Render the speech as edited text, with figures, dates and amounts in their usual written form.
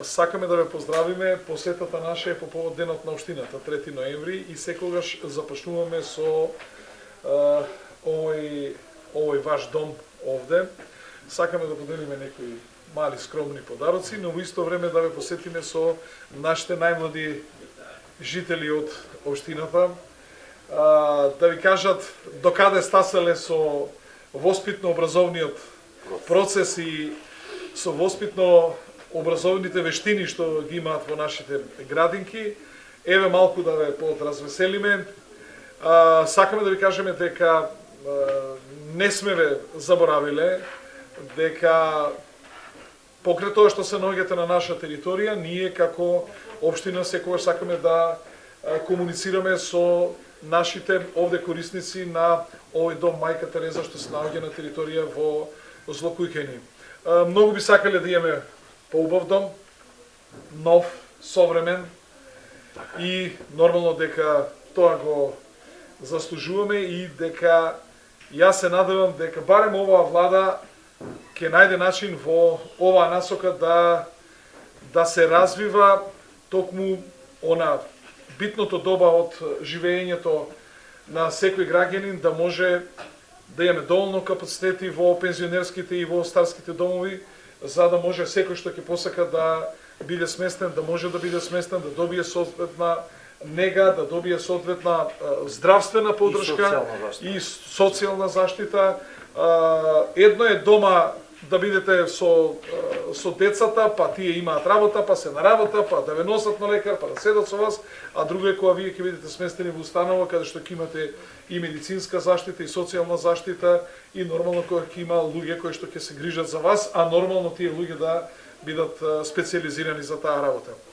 Сакаме да ве поздравиме, посетата наша е по повод денот на општината, 3 ноември, и секогаш започнуваме со овој ваш дом овде. Сакаме да поделиме некои мали скромни подароци, но во исто време да ве посетиме со нашите најмлади жители од општината, да ви кажат докаде стаселе со воспитно-образовниот процес и со воспитно-образовните вештини што ги имаат во нашите градинки. Еве малку да ве подразвеселиме. Сакаме да ви кажеме дека не сме ве заборавиле, дека покрај тоа што се наоѓате на наша територија, ние како општина секогаш сакаме да комуницираме со нашите овде корисници на овој дом Мајка Тереза што се наоѓа на територија во Злокуќени. Многу би сакале да имаме поубав дом, нов, современ, и нормално дека тоа го заслужуваме и дека јас се надевам дека барем оваа влада ќе најде начин во оваа насока да се развива токму она битното доба од живеењето на секој граѓанин, да може да имаме доволно капацитети во пензионерските и во старските домови, за да може секој што ќе посака да биде сместен, да може да биде сместен, да добие соодветна нега, да добие соодветна здравствена поддршка и социјална заштита. Едно е дома да бидете со децата, па тие имаат работа, па се на работа, па да ве носат на лекар, па да седат со вас, а друго е кога вие ќе бидете сместени во установа каде што ќе имате и медицинска заштита и социјална заштита, и нормално кога ќе има луѓе кои што ќе се грижат за вас, а нормално тие луѓе да бидат специјализирани за таа работа.